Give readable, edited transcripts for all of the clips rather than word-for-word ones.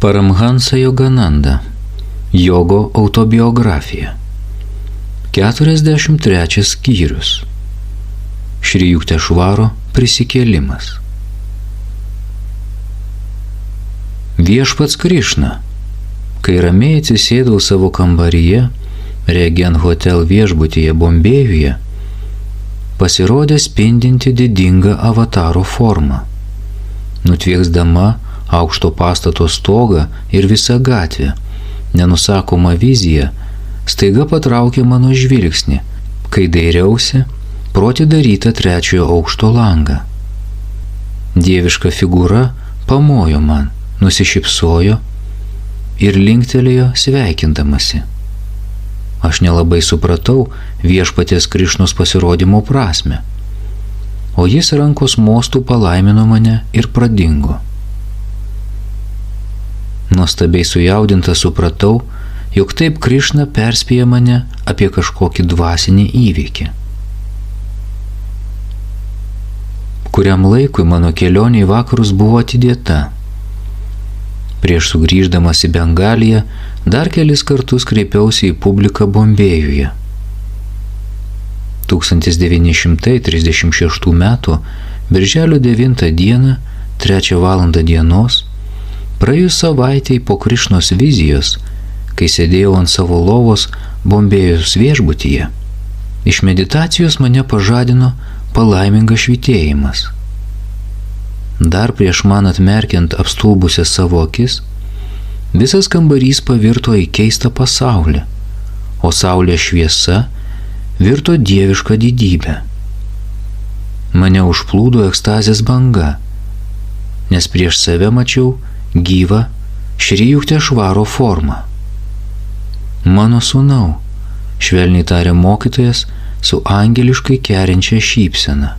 Paramhansa Yogananda. Jogo autobiografija. 43 skyrius. Šri Juktešvaro prisikėlimas. Viešpats Krišna. Kai ramiai atsisėdau savo kambaryje, Regent Hotel viešbutyje Bombėjuje, pasirodė spindinti didinga avataro forma. Nutvieksdama aukšto pastato stogą ir visą gatvę, nenusakoma vizija staiga patraukė mano žvilgsnį, kai dairiausi pro atidarytą 3 aukšto langą. Dieviška figūra pamojo man, nusišypsojo ir linktelėjo sveikindamasi. Aš nelabai supratau viešpaties Krišnos pasirodymo prasmę, o jis rankos mostų palaimino mane ir pradingo. Nuostabiai sujaudinta supratau, jog taip Krišna perspėja mane apie kažkokį dvasinį įvykį. Kuriam laikui mano kelionė į vakarus buvo atidėta. Prieš sugrįždamas į Bengaliją dar kelis kartus kreipiausi į publiką Bombėjuje. 1936 m. birželio 9 d. 3 val. Dienos, praėjus savaitei po Krišnos vizijos, kai sėdėjau ant savo lovos Bombėjos viešbutyje, iš meditacijos mane pažadino palaimingas švytėjimas. Dar prieš man atmerkiant apstulbusias savo akis, visas kambarys pavirto į keistą pasaulį, o saulės šviesa virto dievišką didybę. Mane užplūdo ekstazės banga, nes prieš save mačiau gyvą Šri Juktešvaro formą. Mano sūnau, švelniai tarė mokytojas su angeliškai kerinčia šypsena.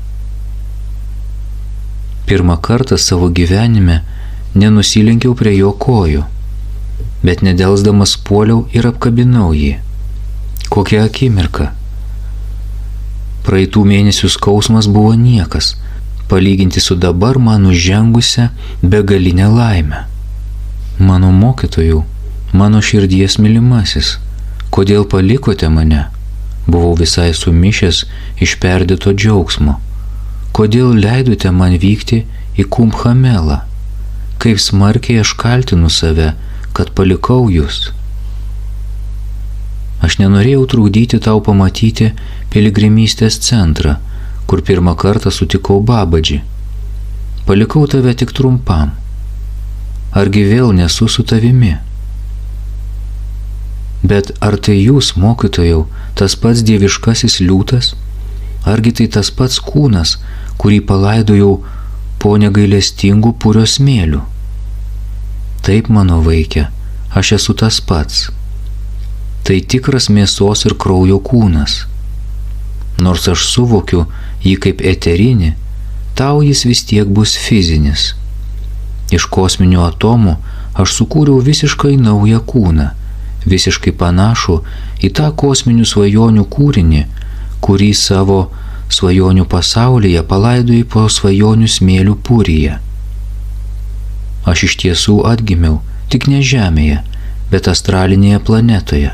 Pirmą kartą savo gyvenime nenusilenkiau prie jo kojų, bet nedelsdamas puoliau ir apkabinau jį. Kokia akimirka! Praeitų mėnesių skausmas buvo niekas, palyginti su dabar man užžengusią begalinę laimę. Mano mokytojau, mano širdies mylimasis, kodėl palikote mane? Buvau visai sumišęs iš perdėto džiaugsmo. Kodėl leidote man vykti į Kumbhamelą? Kaip smarkiai aš kaltinu save, kad palikau jūs. Aš nenorėjau trukdyti tau pamatyti piligrimystės centrą, kur pirmą kartą sutikau Babadžį. Palikau tave tik trumpam. Argi vėl nesu su tavimi? Bet ar tai jūs, mokytojau, tas pats dieviškasis liūtas? Argi tai tas pats kūnas, kurį palaidojau po negailestingų purio smėlių? Taip, mano vaikė, aš esu tas pats. Tai tikras mėsos ir kraujo kūnas. Nors aš suvokiu jį kaip eterinį, tau jis vis tiek bus fizinis. Iš kosminių atomų aš sukūriau visiškai naują kūną, visiškai panašų į tą kosminių svajonių kūrinį, kurį savo svajonių pasaulyje palaidojai po svajonių smėlių puryje. Aš iš tiesų atgimiau tik ne Žemėje, bet astralinėje planetoje.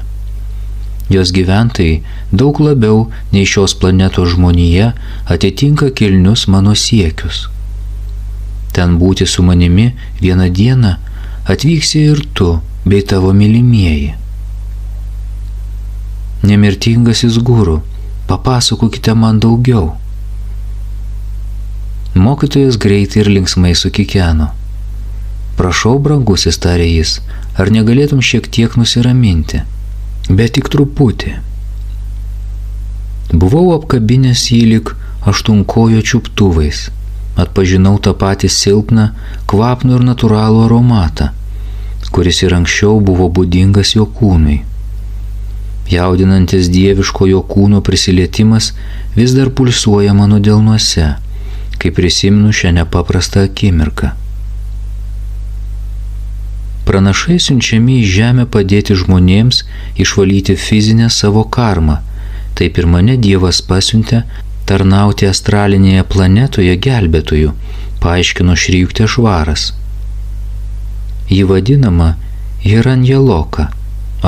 Jos gyventojai daug labiau nei šios planetos žmonija atitinka kilnius mano siekius. Ten būti su manimi vieną dieną atvyksi ir tu bei tavo mylimieji. Nemirtingasis guru, papasakokite man daugiau. Mokytojas greitai ir linksmai sukikeno. Prašau, brangusis, tarė jis, ar negalėtum šiek tiek nusiraminti, bet tik truputį. Buvau apkabinęs jį lyg aštunkojo čiuptuvais, atpažinau tą patį silpną, kvapnų ir natūralų aromatą, kuris ir anksčiau buvo būdingas jo kūnui. Jaudinantis dieviško jo kūno prisilietimas vis dar pulsuoja mano delnuose, kai prisimenu šią nepaprastą akimirką. Pranašai siunčiami į žemę padėti žmonėms išvalyti fizinę savo karmą, taip ir mane Dievas pasiuntė tarnauti astralinėje planetoje gelbėtojų, paaiškino Šri Juktešvaras. ji vadinama Hiranjaloka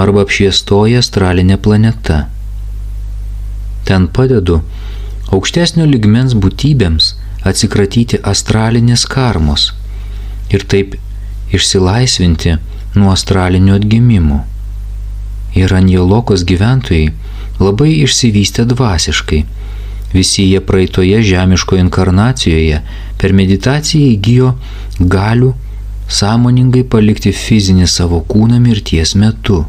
arba apšviestoji astralinė planeta. Ten padedu aukštesnio lygmens būtybėms atsikratyti astralinės karmos ir taip išsilaisvinti nuo astralinių atgimimų. Hiranjalokos gyventojai labai išsivystę dvasiškai. Visi jie praeitoje žemiškoje inkarnacijoje per meditaciją įgijo galių sąmoningai palikti fizinį savo kūną mirties metu.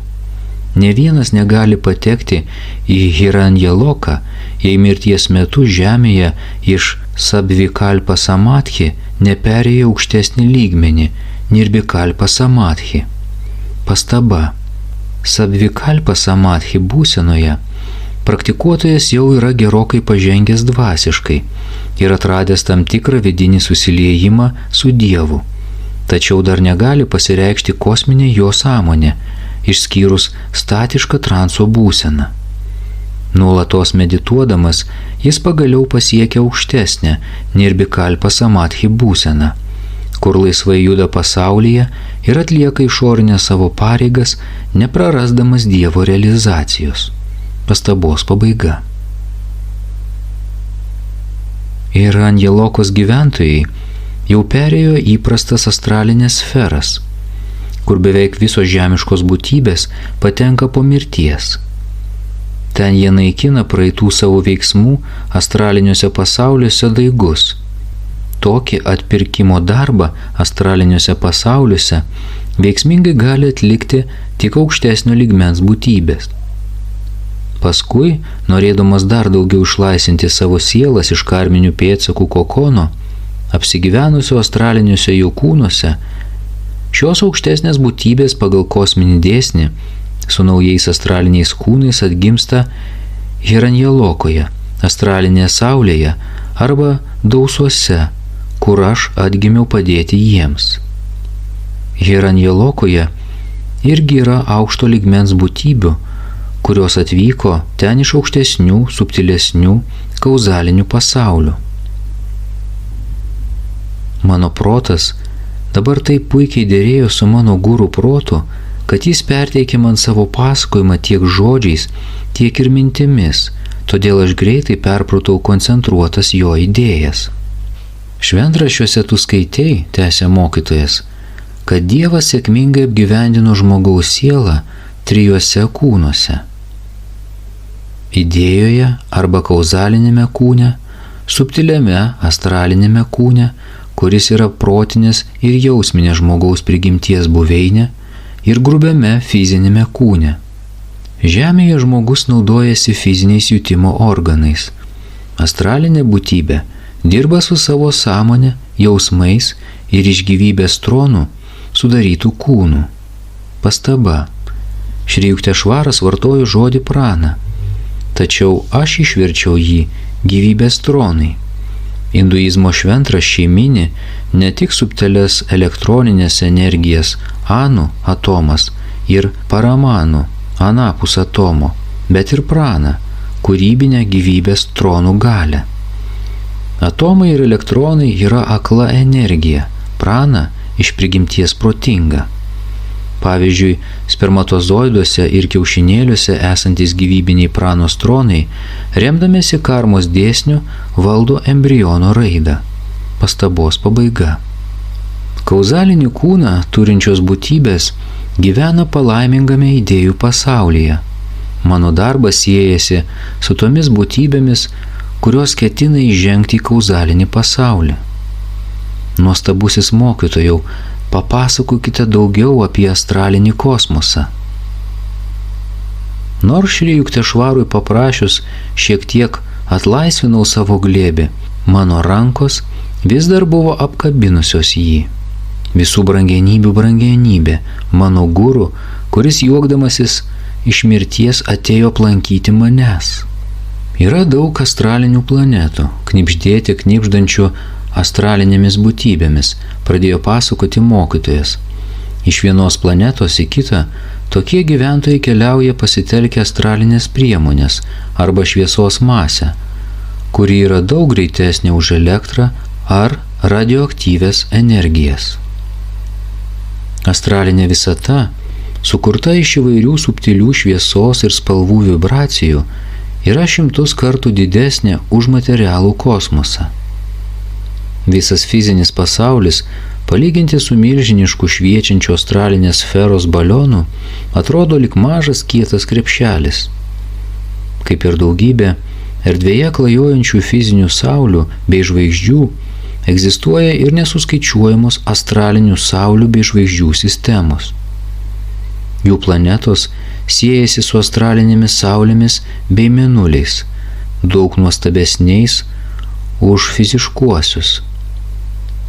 Ne vienas negali patekti į Hiranjaloką, jei mirties metu žemėje iš Sabvikalpa Samadhi neperėjo aukštesnį lygmenį Nirvikalpa Samadhi. Pastaba. Sabvikalpa Samadhi būsenoje praktikuotojas jau yra gerokai pažengęs dvasiškai ir atradęs tam tikrą vidinį susiliejimą su Dievu, tačiau dar negali pasireikšti kosminė jo sąmonė, išskyrus statišką transo būseną. Nuolatos medituodamas, jis pagaliau pasiekia aukštesnę Nirvikalpa Samadhi būseną, kur laisvai juda pasaulyje ir atlieka išorinę savo pareigas, neprarasdamas Dievo realizacijos. Pastabos pabaiga. Hiranjalokos gyventojai jau perėjo įprastas astralinės sferas, kur beveik visos žemiškos būtybės patenka po mirties. Ten jie naikina praeitų savo veiksmų astraliniuose pasauliuose daigus. Tokį atpirkimo darbą astraliniuose pasauliuose veiksmingai gali atlikti tik aukštesnio lygmens būtybės. Paskui, norėdamas dar daugiau išlaisvinti savo sielas iš karminių pėdsakų kokono, apsigyvenusių astraliniuose jų kūnuose, šios aukštesnės būtybės pagal kosminį dėsnį su naujais astraliniais kūnais atgimsta Hiranjalokoje, astralinėje saulėje arba dausuose, kur aš atgimiau padėti jiems. Hiranjalokoje irgi yra aukšto lygmens būtybių, kurios atvyko ten iš aukštesnių, subtilesnių, kauzalinių pasaulių. Mano protas dabar taip puikiai dėrėjo su mano guru protu, kad jis perteikė man savo pasakojimą tiek žodžiais, tiek ir mintimis, todėl aš greitai perpratau koncentruotas jo idėjas. Šventraščiuose tu skaitei, tęsė mokytojas, kad Dievas sėkmingai apgyvendino žmogaus sielą trijuose kūnuose. Idėjoje arba kauzalinėme kūne, subtiliame astralinėme kūne, kuris yra protinės ir jausminės žmogaus prigimties buveinė, ir grubiame fizinėme kūne. Žemėje žmogus naudojasi fiziniais jutimo organais. Astralinė būtybė dirba su savo sąmonė, jausmais ir iš gyvybės tronų sudarytų kūnų. Pastaba. Šri Juktešvaras vartojo žodį prana, tačiau aš išverčiau jį gyvybės tronai. Hinduizmo šventraščiai mini ne tik subtilias elektroninės energijas anu atomas ir paramanu anapus atomo, bet ir prana, kūrybinę gyvybės tronų galę. Atomai ir elektronai yra akla energija, prana iš prigimties protinga. Pavyzdžiui, spermatozoiduose ir kiaušinėliuose esantis gyvybiniai pranos tronai, remdamėsi karmos dėsniu, valdo embriono raidą. Pastabos pabaiga. Kauzalinį kūną turinčios būtybės gyvena palaimingame idėjų pasaulyje. Mano darbas siejasi su tomis būtybėmis, kurios ketina įžengti į kauzalinį pasaulį. Nuostabusis mokytojau, papasakokite daugiau apie astralinį kosmosą. Nors Šri Juktešvarui paprašius šiek tiek atlaisvinau savo glėbį, mano rankos vis dar buvo apkabinusios jį. Visų brangenybių brangenybė, mano guru, kuris juokdamasis iš mirties atėjo aplankyti manęs. Yra daug astralinių planetų, knibždėti knibždančių astralinėmis būtybėmis, pradėjo pasakoti mokytojas. Iš vienos planetos į kitą tokie gyventojai keliauja pasitelkę astralinės priemonės arba šviesos masę, kuri yra daug greitesnė už elektrą ar radioaktyvias energijas. Astralinė visata, sukurta iš įvairių subtilių šviesos ir spalvų vibracijų, yra 100 kartų didesnė už materialų kosmosą. Visas fizinis pasaulis, palyginti su milžinišku šviečiančiu astralinės sferos balionu, atrodo lyg mažas kietas krepšelis. Kaip ir daugybė erdvėje klajojančių fizinių saulių bei žvaigždžių, egzistuoja ir nesuskaičiuojamos astralinių saulių bei žvaigždžių sistemos. Jų planetos siejasi su astralinėmis saulėmis bei mėnuliais, daug nuostabesniais už fiziškuosius.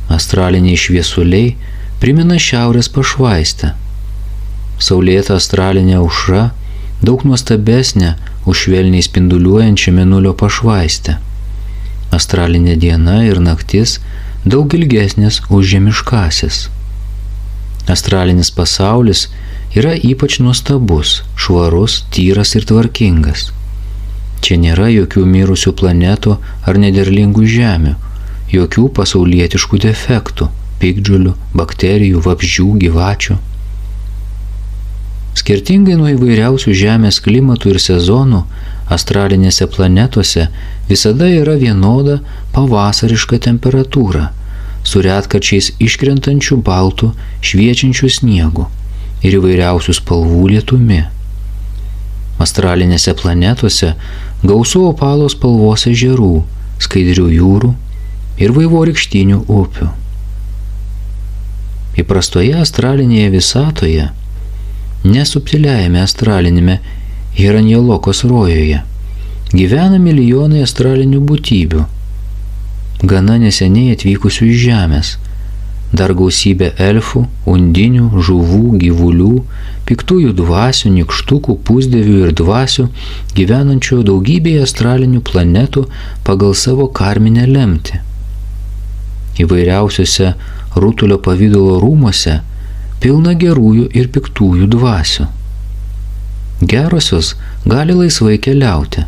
Astraliniai šviesuliai primena šiaurės pašvaistę. Saulėta astralinė aušra daug nuostabesnė už švelniai spinduliuojančią mėnulio pašvaistę. Astralinė diena ir naktis daug ilgesnės už žemiškąsias. Astralinis pasaulis yra ypač nuostabus, švarus, tyras ir tvarkingas. Čia nėra jokių mirusių planetų ar nederlingų žemių, jokių pasaulietiškų defektų, piktžolių, bakterijų, vabzdžių, gyvačių. Skirtingai nuo įvairiausių Žemės klimatų ir sezonų, astralinėse planetose visada yra vienoda pavasariška temperatūra, su retkarčiais iškrentančių baltų, šviečiančių sniegų ir įvairiausių spalvų lietumi. Astralinėse planetose gausu opalo spalvos ežerų, skaidrių jūrų ir vaivorykštinių upių. Įprastoje astralinėje visatoje, nesubtiliajame astralinėme Hiranjelokos rojuje, gyvena milijonai astralinių būtybių, gana neseniai atvykusių iš Žemės, dar gausybė elfų, undinių, žuvų, gyvulių, piktųjų dvasių, nykštukų, pusdievių ir dvasių, gyvenančių daugybėje astralinių planetų pagal savo karminę lemtį. Įvairiausiuose rutulio pavidalo rūmuose pilna gerųjų ir piktųjų dvasių. Gerosios gali laisvai keliauti,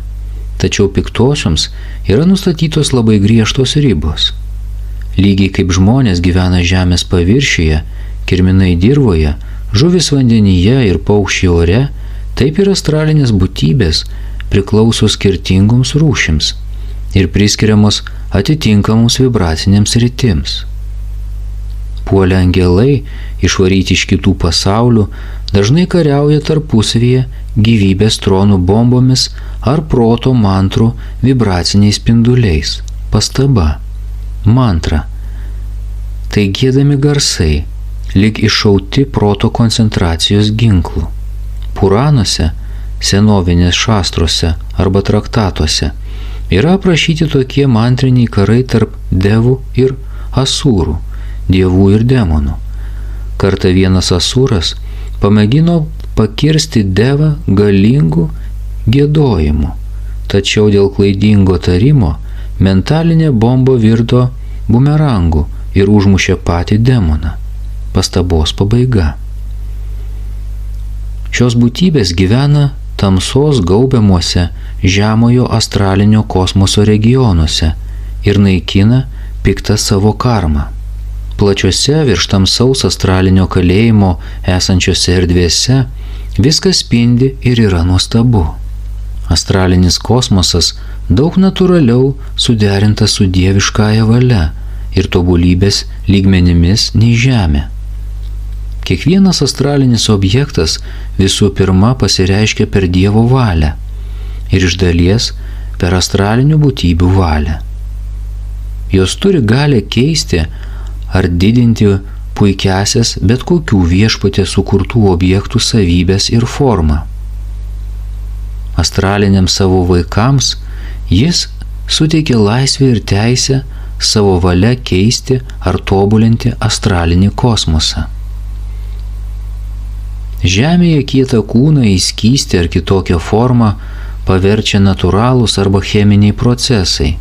tačiau piktosioms yra nustatytos labai griežtos ribos. Lygiai kaip žmonės gyvena žemės paviršiuje, kirminai dirvoje, žuvis vandenyje ir paukščiai ore, taip ir astralinės būtybės priklauso skirtingoms rūšims ir priskiriamos atitinkamoms vibracinėms sritims. Puolę angelai, išvaryti iš kitų pasaulių, dažnai kariauja tarpusavyje gyvybės tronų bombomis ar proto mantrų vibraciniais spinduliais. Pastaba. Mantra. Tai giedami garsai, lyg iššauti proto koncentracijos ginklų. Puranuose, senovinės šastruose arba traktatuose yra aprašyti tokie mantriniai karai tarp devų ir asūrų, dievų ir demonų. Kartą vienas asūras pamėgino pakirsti devą galingų giedojimų, tačiau dėl klaidingo tarimo mentalinė bomba virto bumerangu ir užmušė patį demoną. Pastabos pabaiga. Šios būtybės gyvena tamsos gaubiamuose žemojo astralinio kosmoso regionuose ir naikina piktą savo karmą. Plačiose virš tamsaus astralinio kalėjimo esančiose erdvėse viskas spindi ir yra nuostabu. Astralinis kosmosas daug natūraliau suderintas su dieviškąja valia ir tobulybės lygmenimis nei Žemė. Kiekvienas astralinis objektas visų pirma pasireiškia per Dievo valią ir iš dalies per astralinių būtybių valią. Jos turi galią keisti ar didinti puikiasias bet kokių viešpatės sukurtų objektų savybės ir formą. Astraliniams savo vaikams jis suteikia laisvę ir teisę savo valia keisti ar tobulinti astralinį kosmosą. Žemėje kietą kūną į skystį ar kitokią formą paverčia natūralūs arba cheminiai procesai,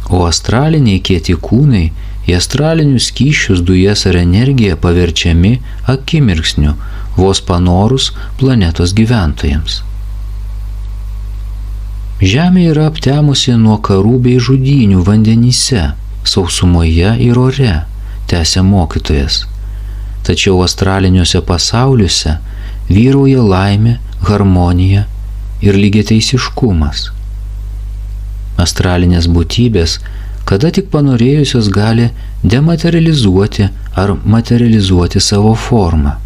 o astraliniai kieti kūnai į astralinius skysčius, dujas ar energiją paverčiami akimirksniu, vos panorus planetos gyventojams. Žemė yra aptemusi nuo karų bei žudynių vandenyse, sausumoje ir ore, tęsia mokytojas. tačiau astraliniuose pasauliuose vyrauja laimė, harmonija ir lygiateisiškumas. Astralinės būtybės, kada tik panorėjusios, gali dematerializuoti ar materializuoti savo formą.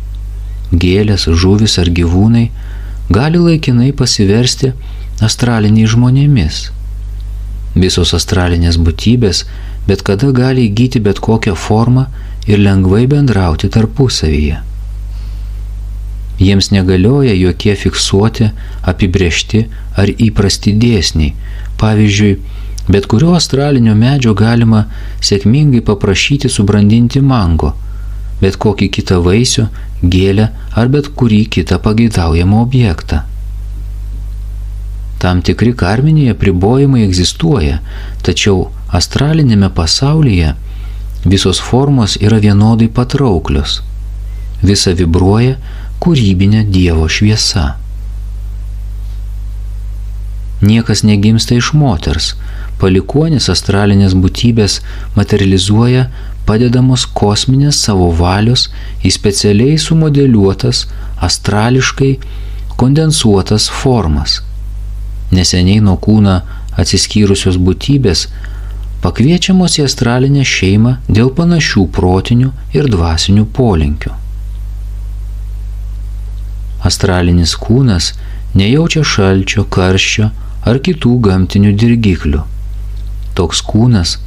Gėlės, žuvis ar gyvūnai gali laikinai pasiversti astraliniais žmonėmis. Visos astralinės būtybės bet kada gali įgyti bet kokią formą ir lengvai bendrauti tarpusavyje. Jiems negalioja jokie fiksuoti, apibrėžti ar įprasti dėsniai. Pavyzdžiui, bet kurio astralinio medžio galima sėkmingai paprašyti subrandinti mango, bet kokį kitą vaisių, gėlę ar bet kurį kitą pageidaujamą objektą. Tam tikri karminiai apribojimai egzistuoja, tačiau astralinėme pasaulyje visos formos yra vienodai patrauklios. Visa vibruoja kūrybinė Dievo šviesa. Niekas negimsta iš moters. Palikuonis astralinės būtybės materializuoja padedamos kosminės savo valios į specialiai sumodeliuotas, astrališkai kondensuotas formas. Neseniai nuo kūno atsiskyrusios būtybės pakviečiamos į astralinę šeimą dėl panašių protinių ir dvasinių polinkių. Astralinis kūnas nejaučia šalčio, karščio ar kitų gamtinių dirgiklių. Toks kūnas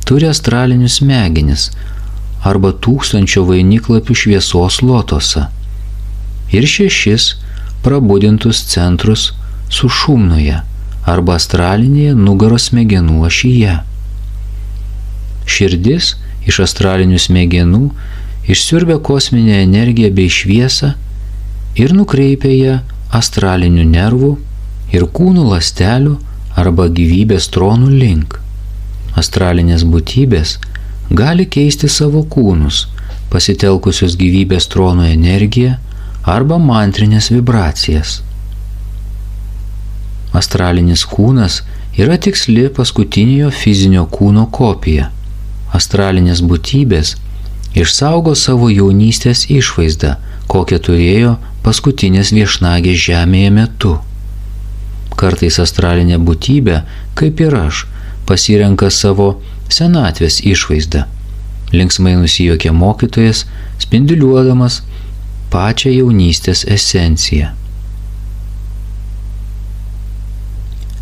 turi astralinius smegenis arba 1000 vainiklapių šviesos lotosą ir 6 prabudintus centrus sušumnoje arba astralinėje nugaros smegenų ašyje. Širdis iš astralinių smegenų išsiurbia kosminę energiją bei šviesą ir nukreipia ją astralinių nervų ir kūnų ląstelių arba gyvybės tronų link. Astralinės būtybės gali keisti savo kūnus, pasitelkusios gyvybės tronų energiją arba mantrinės vibracijas. Astralinis kūnas yra tiksli paskutinio fizinio kūno kopija. Astralinės būtybės išsaugo savo jaunystės išvaizdą, kokią turėjo paskutinės viešnagės žemėje metu. Kartais astralinė būtybė, kaip ir aš, pasirenka savo senatvės išvaizdą. Linksmai nusijuokė mokytojas, spinduliuodamas pačią jaunystės esenciją.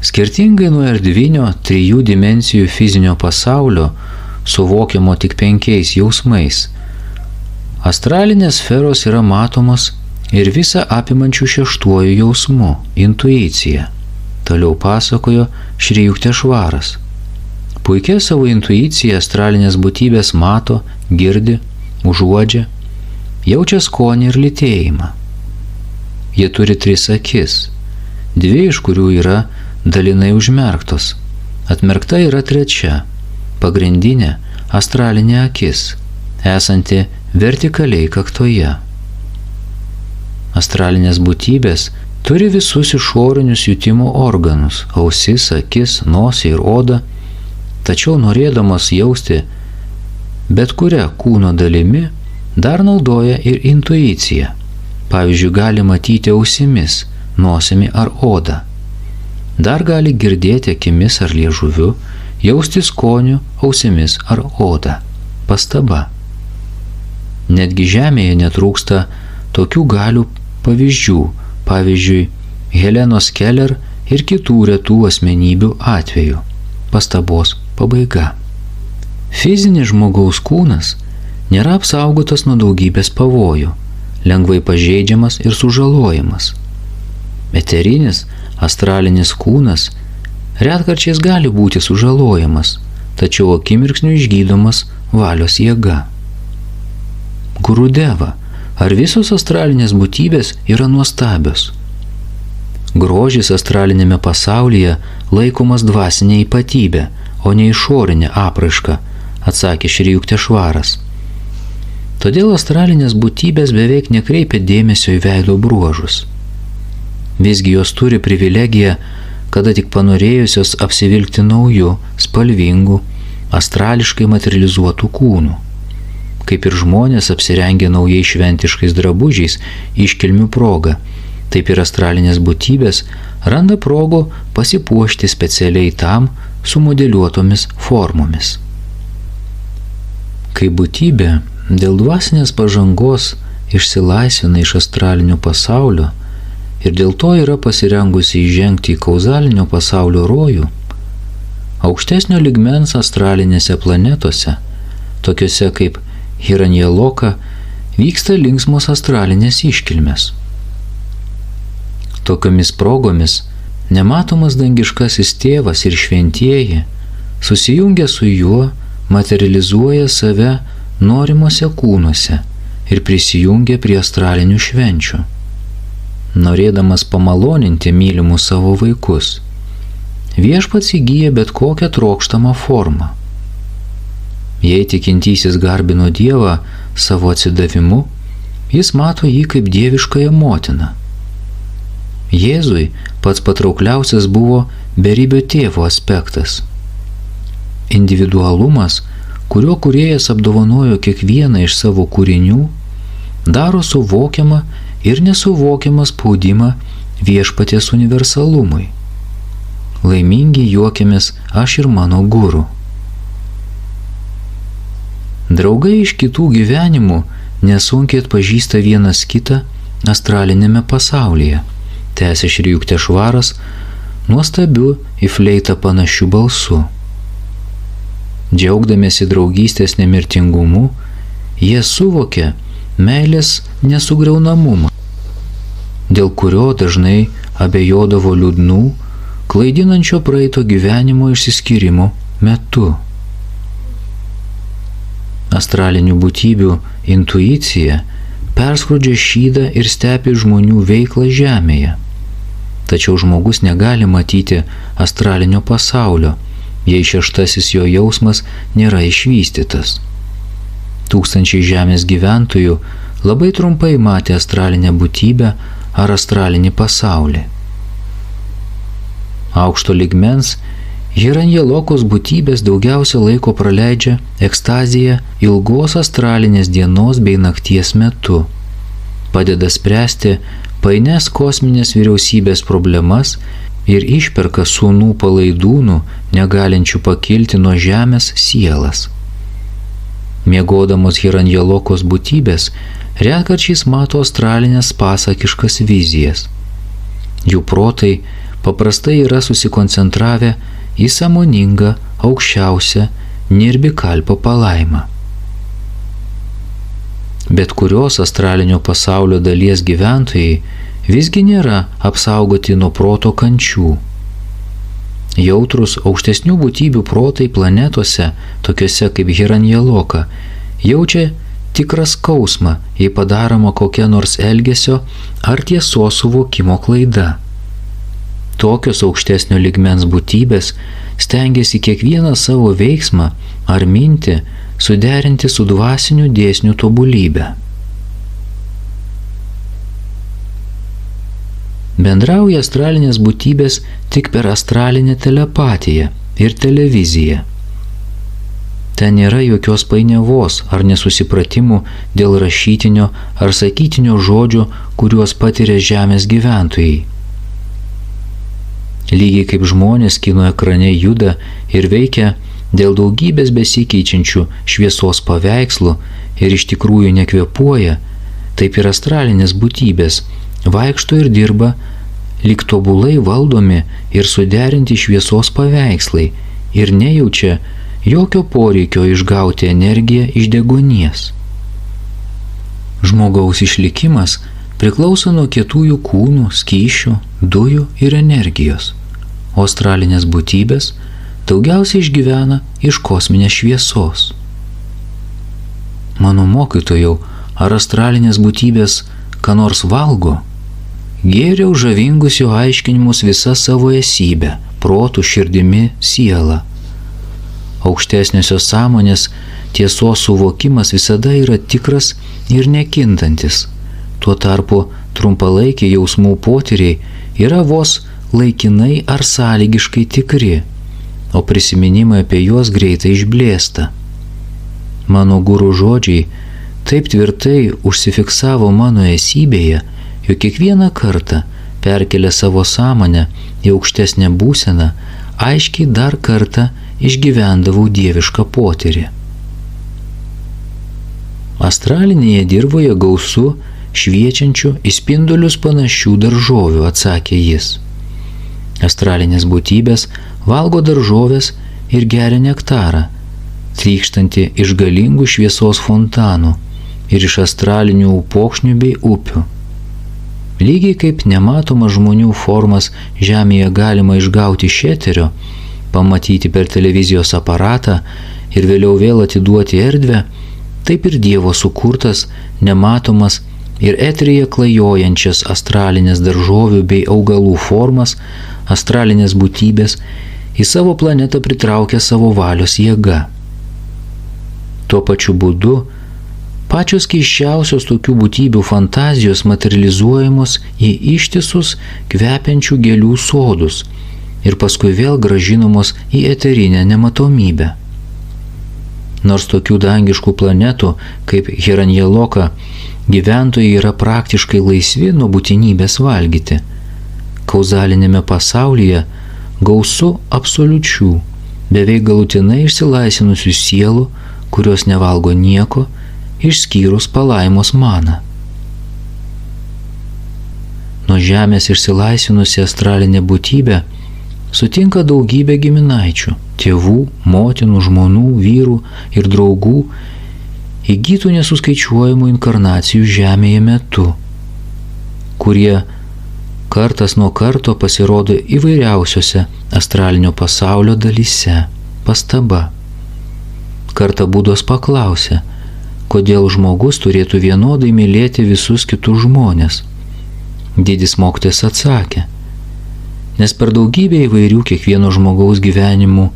Skirtingai nuo erdvinio 3 dimensijų fizinio pasaulio, suvokiamo tik 5 jausmais, astralinės sferos yra matomos ir visa apimančių 6 jausmu – intuicija. Toliau pasakojo Šri Juktešvaras. Puikia savo intuicija astralinės būtybės mato, girdi, užuodžia, jaučia skonį ir lytėjimą. Jie turi 3 akis, 2 iš kurių yra dalinai užmerktos. Atmerkta yra 3, pagrindinė astralinė akis, esanti vertikaliai kaktoje. Astralinės būtybės turi visus išorinius jutimo organus – ausis, akis, nosį ir odą, tačiau norėdamas jausti bet kurią kūno dalimi, dar naudoja ir intuiciją. Pavyzdžiui, gali matyti ausimis, nosimi ar odą. Dar gali girdėti akimis ar liežuviu, jausti skoniu, ausimis ar odą. Pastaba. Netgi Žemėje netrūksta tokių galių pavyzdžių, pavyzdžiui, Helenos Keller ir kitų retų asmenybių atveju. Pastabos pabaiga. Fizinis žmogaus kūnas nėra apsaugotas nuo daugybės pavojų, lengvai pažeidžiamas ir sužalojamas. Eterinis, astralinis kūnas retkarčiais gali būti sužalojamas, tačiau akimirksniu išgydomas valios jėga. Gurudeva, ar visos astralinės būtybės yra nuostabios? Grožis astralinėme pasaulyje laikomas dvasinė ypatybė, o ne išorinė apraiška, atsakė Šri Juktešvaras. Todėl astralinės būtybės beveik nekreipia dėmesio į veido bruožus. Visgi jos turi privilegiją, kada tik panorėjusios apsivilkti naujų, spalvingų, astrališkai materializuotų kūnų. Kaip ir žmonės apsirengę naujai šventiškais drabužiais iškilmių proga, taip ir astralinės būtybės randa progų pasipuošti specialiai tam sumodeliuotomis formomis. Kai būtybė dėl dvasinės pažangos išsilaisvina iš astralinio pasaulio ir dėl to yra pasirengusi įžengti į kauzalinio pasaulio rojų, aukštesnio lygmens astralinėse planetose, tokiuose kaip Hiranjaloka, vyksta linksmos astralinės iškilmės. Tokiomis progomis nematomas dangiškasis tėvas ir šventieji susijungia su juo, materializuoja save norimuose kūnuose ir prisijungia prie astralinių švenčių, norėdamas pamaloninti mylimus savo vaikus. Viešpats įgyja bet kokią trokštamą formą. Jei tikintysis garbino Dievą savo atsidavimu, jis mato jį kaip dieviškąją motiną. Jėzui pats patraukliausias buvo beribio tėvo aspektas. Individualumas, kuriuo kūrėjas apdovanojo kiekvieną iš savo kūrinių, daro suvokiamą ir nesuvokiamą spaudimą viešpaties universalumui. Laimingi juokiamės aš ir mano guru. Draugai iš kitų gyvenimų nesunkiai atpažįsta vienas kitą astralinėme pasaulyje, tęsė Šri Juktešvaras nuostabiu į fleitą panašiu balsu. Džiaugdamiesi draugystės nemirtingumu, jie suvokė meilės nesugriaunamumą, dėl kurio dažnai abejodavo liūdnų, klaidinančio praeito gyvenimo išsiskyrimo metu. Astralinių būtybių intuicija perskrudžia šydą ir stebi žmonių veiklą žemėje. Tačiau žmogus negali matyti astralinio pasaulio, jei šeštasis jo jausmas nėra išvystytas. Tūkstančiai žemės gyventojų labai trumpai matė astralinę būtybę ar astralinį pasaulį. Aukšto lygmens Hiranjalokos būtybės daugiausia laiko praleidžia ekstazėje ilgos astralinės dienos bei nakties metu. Padeda spręsti painias kosminės vyriausybės problemas ir išperka sūnų palaidūnų, negalinčių pakilti nuo žemės sielas. Miegodamos Hiranjalokos būtybės retkarčiais mato astralinės pasakiškas vizijas. Jų protai paprastai yra susikoncentravę į sąmoningą aukščiausią Nirbikalpo palaimą. Bet kurios astralinio pasaulio dalies gyventojai visgi nėra apsaugoti nuo proto kančių. Jautrus aukštesnių būtybių protai planetose, tokiuose kaip Hiranjaloka, jaučia tikrą skausmą, jei padaroma kokia nors elgesio ar tiesos suvokimo klaida. Tokios aukštesnio lygmens būtybės stengiasi kiekvieną savo veiksmą ar mintį suderinti su dvasiniu dėsnių tobulybę. Bendrauja astralinės būtybės tik per astralinę telepatiją ir televiziją. Ten nėra jokios painiavos ar nesusipratimų dėl rašytinio ar sakytinio žodžio, kuriuos patiria žemės gyventojai. Lygiai kaip žmonės kino ekrane juda ir veikia dėl daugybės besikeičiančių šviesos paveikslų ir iš tikrųjų nekvėpuoja, taip ir astralinės būtybės vaikšto ir dirba, lyg tobulai valdomi ir suderinti šviesos paveikslai ir nejaučia jokio poreikio išgauti energiją iš deguonies. Žmogaus išlikimas priklauso nuo kietųjų kūnų, skysčių, dujų ir energijos, o astralinės būtybės daugiausiai išgyvena iš kosminės šviesos. Mano mokytojau, ar astralinės būtybės ką nors valgo? Gėriau žavingus jo aiškinimus visą savo esybę, protų, širdimi, sielą. Aukštesniosios sąmonės tiesos suvokimas visada yra tikras ir nekintantis. Tuo tarpu trumpalaikiai jausmų potyriai yra vos laikinai ar sąlygiškai tikri, o prisiminimai apie juos greitai išblėsta. Mano guru žodžiai taip tvirtai užsifiksavo mano esybėje, jog kiekvieną kartą perkelę savo sąmonę į aukštesnę būseną, aiškiai dar kartą išgyvendavau dievišką potyrį. Astralinėje dirvoje gausu šviečiančių į spindulius panašių daržovių, atsakė jis. Astralinės būtybės valgo daržovės ir geria nektarą, trykštantį iš galingų šviesos fontanų ir iš astralinių upokšnių bei upių. Lygiai kaip nematomas žmonių formas žemėje galima išgauti iš eterio, pamatyti per televizijos aparatą ir vėliau vėl atiduoti erdvę, taip ir Dievo sukurtas, nematomas ir eteryje klajojančias astralinės daržovių bei augalų formas, astralinės būtybės į savo planetą pritraukia savo valios jėga. Tuo pačiu būdu pačios keiščiausios tokių būtybių fantazijos materializuojamos į ištisus kvepiančių gėlių sodus ir paskui vėl grąžinamos į eterinę nematomybę. Nors tokių dangiškų planetų kaip Hiranjeloka gyventojai yra praktiškai laisvi nuo būtinybės valgyti, kauzalinėme pasaulyje gausu absoliučių, beveik galutinai išsilaisvinusių sielų, kurios nevalgo nieko, išskyrus palaimos maną. Nuo žemės išsilaisvinusi astralinė būtybė sutinka daugybę giminaičių, tėvų, motinų, žmonų, vyrų ir draugų, įgytų nesuskaičiuojamų inkarnacijų žemėje metu, kurie kartas nuo karto pasirodo įvairiausiose astralinio pasaulio dalyse. Pastaba. Kartą Budos paklausė, kodėl žmogus turėtų vienodai mylėti visus kitus žmonės. Didis mokytojas atsakė, nes per daugybę įvairių kiekvieno žmogaus gyvenimų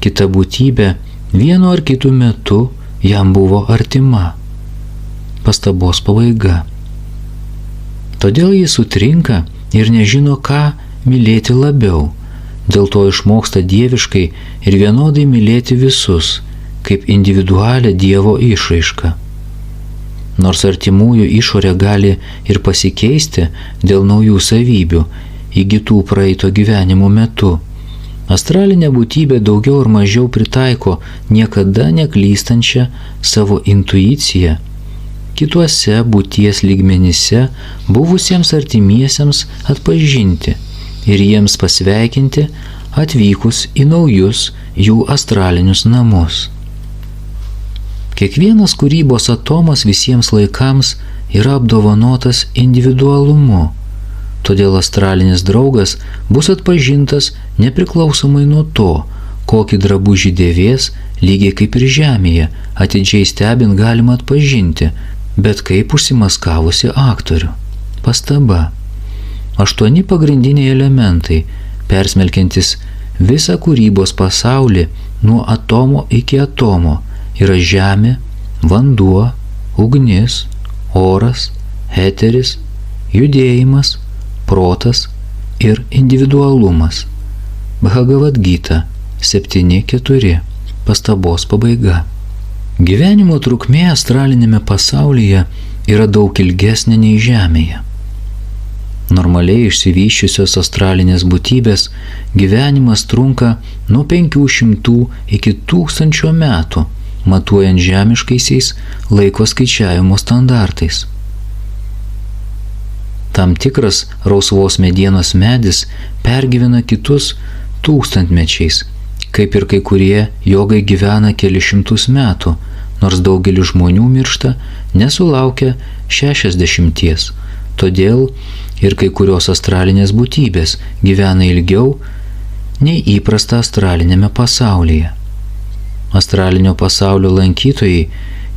kita būtybė vienu ar kitu metu jam buvo artima. Pastabos pabaiga. Todėl jis sutrinka ir nežino, ką mylėti labiau, dėl to išmoksta dieviškai ir vienodai mylėti visus, kaip individualią Dievo išraišką. Nors artimųjų išorė gali ir pasikeisti dėl naujų savybių įgytų praeito gyvenimo metu, astralinė būtybė daugiau ar mažiau pritaiko niekada neklystančią savo intuiciją kituose būties lygmenyse buvusiems artimiesiems atpažinti ir jiems pasveikinti atvykus į naujus jų astralinius namus. Kiekvienas kūrybos atomas visiems laikams yra apdovanotas individualumu, todėl astralinis draugas bus atpažintas nepriklausomai nuo to, kokį drabužį dėvės, lygiai kaip ir žemėje, atidžiai stebint galima atpažinti, bet kaip užsimaskavusi aktorių. Pastaba. 8 pagrindiniai elementai, persmelkiantis visą kūrybos pasaulį nuo atomo iki atomo, yra žemė, vanduo, ugnis, oras, eteris, judėjimas, protas ir individualumas. Bhagavad Gita 7.4. Pastabos pabaiga. Gyvenimo trukmė astralinėme pasaulyje yra daug ilgesnė nei žemėje. Normaliai išsivysčiusios astralinės būtybės gyvenimas trunka nuo 500 iki 1000 metų, matuojant žemiškaisiais laiko skaičiavimo standartais. Tam tikras rausvos medienos medis pergyvena kitus 1000-mečiais, kaip ir kai kurie jogai gyvena kelius šimtus metų, nors daugelis žmonių miršta nesulaukia 60. Todėl ir kai kurios astralinės būtybės gyvena ilgiau nei įprasta astralinėme pasaulyje. Astralinio pasaulio lankytojai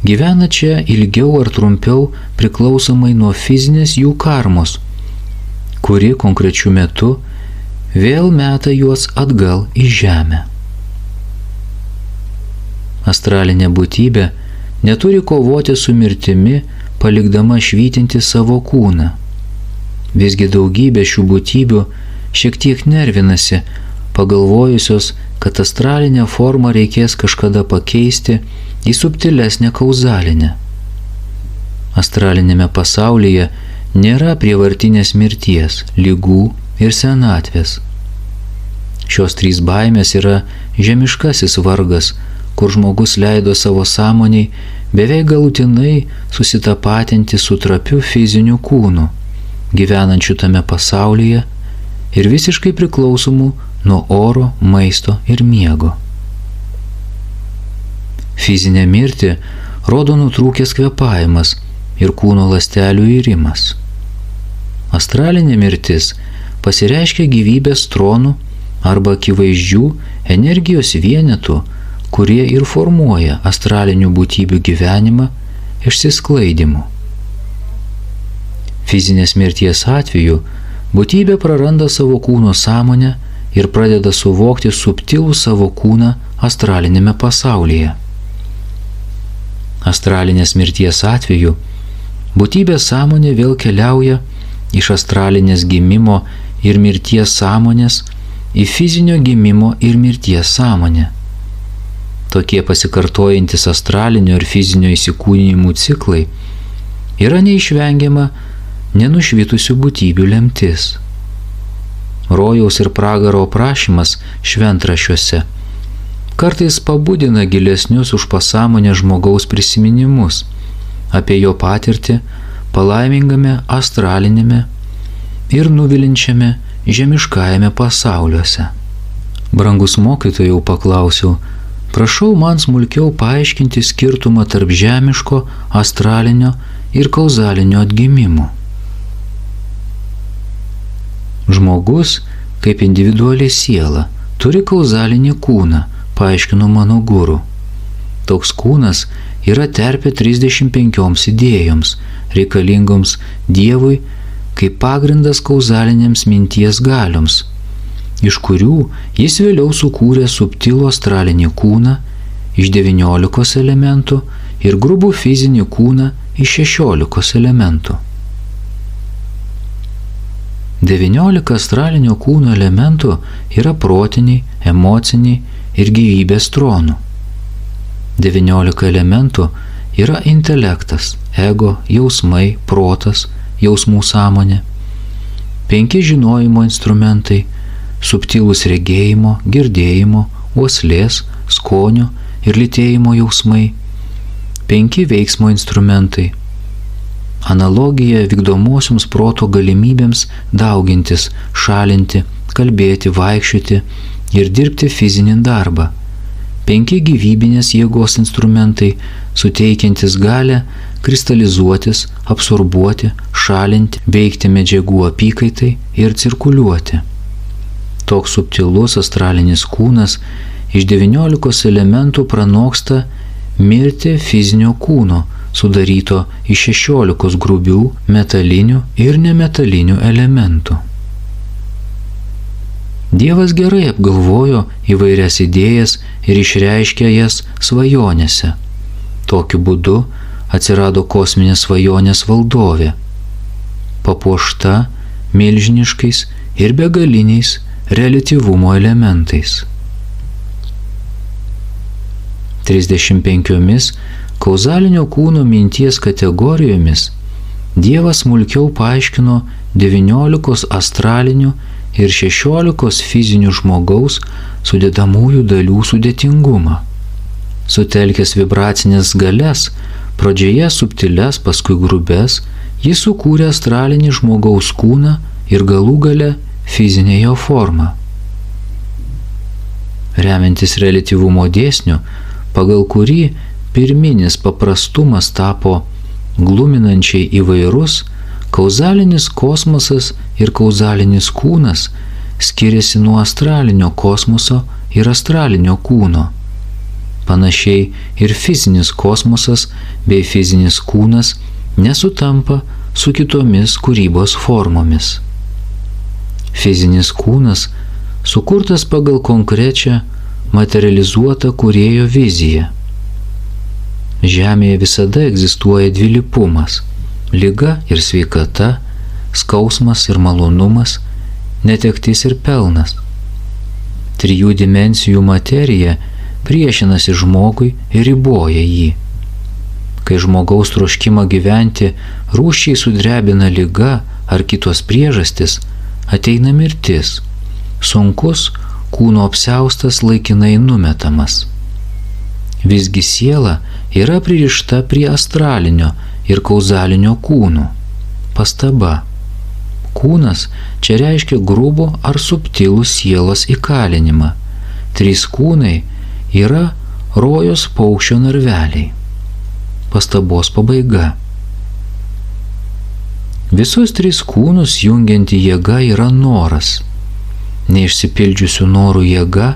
gyvena čia ilgiau ar trumpiau priklausomai nuo fizinės jų karmos, kuri konkrečiu metu vėl meta juos atgal į žemę. Astralinė būtybė neturi kovoti su mirtimi, palikdama švytinti savo kūną. Visgi daugybė šių būtybių šiek tiek nervinasi, pagalvojusios, kad astralinę formą reikės kažkada pakeisti į subtilesnę kauzalinę. Astralinėme pasaulyje nėra prievartinės mirties, ligų ir senatvės. Šios trys baimės yra žemiškasis vargas, kur žmogus leido savo sąmoniai beveik galutinai susitapatinti su trapiu fiziniu kūnu, gyvenančiu tame pasaulyje ir visiškai priklausomų nuo oro, maisto ir miego. Fizinę mirtį rodo nutrūkęs kvėpavimas ir kūno ląstelių irimas. Astralinė mirtis pasireiškia gyvybės tronų arba akivaizdžių energijos vienetų, kurie ir formuoja astralinių būtybių gyvenimą išsisklaidimu. Fizinės mirties atveju būtybė praranda savo kūno sąmonę ir pradeda suvokti subtilų savo kūną astralinėme pasaulyje. Astralinės mirties atveju būtybės sąmonė vėl keliauja iš astralinės gimimo ir mirties sąmonės į fizinio gimimo ir mirties sąmonę. Tokie pasikartojantis astralinio ir fizinio įsikūnijimų ciklai yra neišvengiama nenušvitusių būtybių lemtis. Rojaus ir pragaro aprašymas šventraščiuose kartais pabudina gilesnius už pasąmonę žmogaus prisiminimus apie jo patirtį palaimingame astralinėme ir nuvilinčiame žemiškajame pasauliuose. Brangus mokytojau, paklausiau, prašau man smulkiau paaiškinti skirtumą tarp žemiško, astralinio ir kauzalinio atgimimų. Žmogus, kaip individuali siela, turi kauzalinį kūną, paaiškino mano guru. Toks kūnas yra terpė 35 idėjoms, reikalingoms Dievui kaip pagrindas kauzalinėms minties galioms, iš kurių jis vėliau sukūrė subtilų astralinį kūną iš 19 elementų ir grubų fizinį kūną iš 16 elementų. 19 astralinio kūno elementų yra protiniai, emociniai ir gyvybės tronų. 19 elementų yra intelektas, ego, jausmai, protas, jausmų sąmonė. 5 žinojimo instrumentai, subtilūs regėjimo, girdėjimo, uoslės, skonio ir lytėjimo jausmai. 5 veiksmo instrumentai. Analogija vykdomosioms proto galimybėms daugintis, šalinti, kalbėti, vaikščioti ir dirbti fizinį darbą. 5 gyvybinės jėgos instrumentai, suteikiantis galę kristalizuotis, absorbuoti, šalinti, veikti medžiagų apykaitai ir cirkuliuoti. Toks subtilus astralinis kūnas iš 19 elementų pranoksta mirtį fizinio kūno, sudaryto iš 16 grubių, metalinių ir nemetalinių elementų. Dievas gerai apgalvojo įvairias idėjas ir išreiškė jas svajonėse. Tokiu būdu atsirado kosminės svajonės valdovė, papuošta milžiniškais ir begaliniais reliatyvumo elementais. 35 kauzalinio kūno minties kategorijomis Dievas smulkiau paaiškino 19 astralinių ir 16 fizinių žmogaus sudedamųjų dalių sudėtingumą. Sutelkęs vibracinės galias, pradžioje subtiles, paskui grubes, jis sukūrė astralinį žmogaus kūną ir galų gale fizinę jo formą. Remiantis reliatyvumo dėsniu, pagal kurį pirminis paprastumas tapo gluminančiai įvairus, kauzalinis kosmosas ir kauzalinis kūnas skiriasi nuo astralinio kosmoso ir astralinio kūno. Panašiai ir fizinis kosmosas bei fizinis kūnas nesutampa su kitomis kūrybos formomis. Fizinis kūnas sukurtas pagal konkrečią materializuotą kūrėjo viziją. Žemėje visada egzistuoja dvilypumas – liga ir sveikata, skausmas ir malonumas, netektis ir pelnas. trijų dimensijų materija priešinasi žmogui ir riboja jį. Kai žmogaus troškimą gyventi rūsčiai sudrebina liga ar kitos priežastis, ateina mirtis. Sunkus kūno apsiaustas laikinai numetamas. Visgi siela yra pririšta prie astralinio ir kauzalinio kūnų. Pastaba. Kūnas čia reiškia grubų ar subtilų sielos įkalinimą. 3 kūnai yra rojos paukščio narveliai. Pastabos pabaiga. Visus 3 kūnus jungianti jėga yra noras. Neišsipildžiusių norų jėga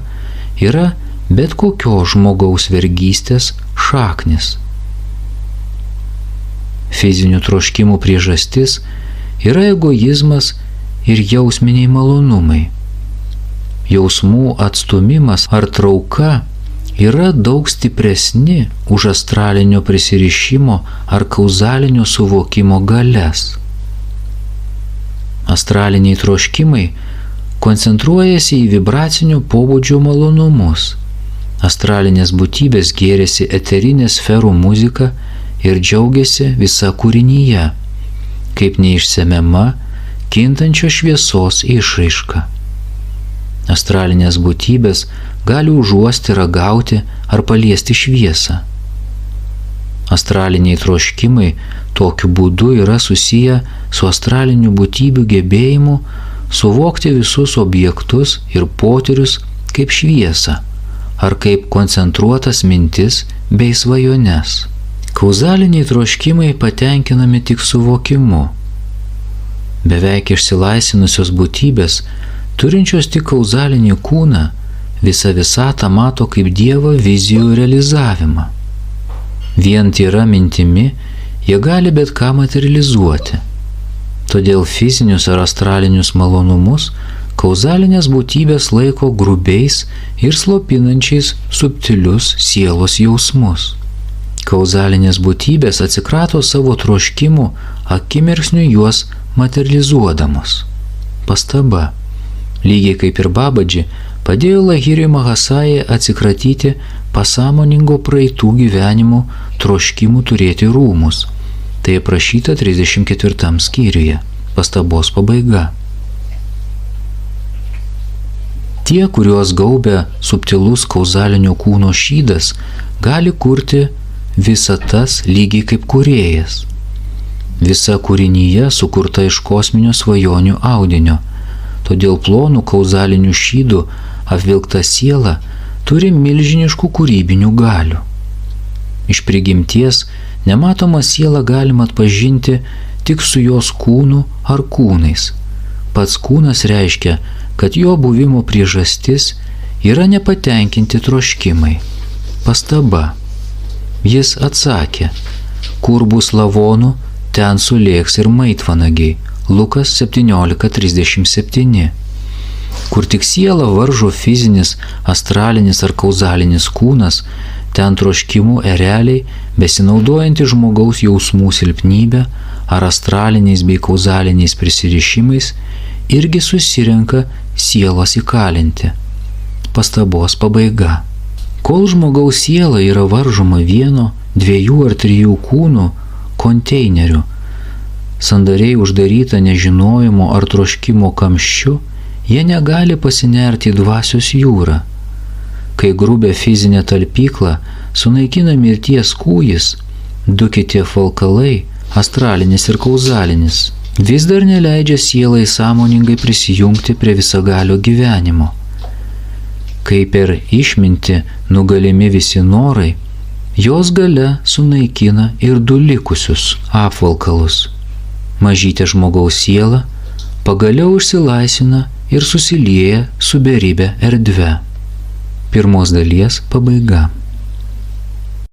yra bet kokio žmogaus vergystės šaknis. Fizinių troškimų priežastis yra egoizmas ir jausminiai malonumai. Jausmų atstumimas ar trauka yra daug stipresni už astralinio prisirišimo ar kauzalinio suvokimo galias. Astraliniai troškimai koncentruojasi į vibracinio pobūdžio malonumus. Astralinės būtybės gėrėsi eterinės sferų muziką ir džiaugiasi visa kūrinyje, kaip neišsemiama kintančios šviesos išraiška. Astralinės būtybės gali užuosti, ragauti ar paliesti šviesą. Astraliniai troškimai tokiu būdu yra susiję su astralinių būtybių gebėjimu suvokti visus objektus ir potyrius kaip šviesą ar kaip koncentruotas mintis bei svajones. Kauzaliniai troškimai patenkinami tik suvokimu. Beveik išsilaisvinusios būtybės, turinčios tik kauzalinį kūną, visą visatą mato kaip Dievo vizijų realizavimą. Vien tyra mintimi jie gali bet ką materializuoti. Todėl fizinius ar astralinius malonumus kauzalinės būtybės laiko grubiais ir slopinančiais subtilius sielos jausmus. Kauzalinės būtybės atsikrato savo troškimų akimirksniu juos materializuodamos. Pastaba. Lygiai kaip ir Babadži padėjo Lahiriui Mahasajai atsikratyti pasąmoningo praeitų gyvenimų troškimų turėti rūmus. Tai aprašyta 34 skyriuje. Pastabos pabaiga. Tie, kuriuos gaubia subtilus kauzalinio kūno šydas, gali kurti visatas lygiai kaip kūrėjas. Visa kūrinyje sukurta iš kosminio svajonių audinio, todėl plonų kauzalinių šydų apvilkta siela turi milžiniškų kūrybinių galių. Iš prigimties nematomą sielą galima atpažinti tik su jos kūnu ar kūnais. Pats kūnas reiškia, kad jo buvimo priežastis yra nepatenkinti troškimai. Pastaba. Jis atsakė, kur bus lavonų, ten sulėks ir maitvanagiai. Lukas 17:37. Kur tik sielą varžo fizinis, astralinis ar kauzalinis kūnas, ten troškimų ereliai, besinaudojantys žmogaus jausmų silpnybę ar astraliniais bei kauzaliniais prisirišimais, irgi susirenka sielos įkalinti. Pastabos pabaiga. Kol žmogaus siela yra varžoma 1, 2 ar 3 kūnų konteinerių, sandariai uždaryta nežinojimo ar troškimo kamščiu, jie negali pasinerti į dvasios jūrą. Kai grubę fizinę talpyklą sunaikina mirties kūjis, 2 kiti apvalkalai, astralinis ir kauzalinis, vis dar neleidžia sielai sąmoningai prisijungti prie visagalio gyvenimo. Kai per išmintį nugalimi visi norai, jos galia sunaikina ir 2 likusius apvalkalus. Mažytė žmogaus siela pagaliau išsilaisvina ir susilieja su beribė erdve. Pirmos dalies pabaiga.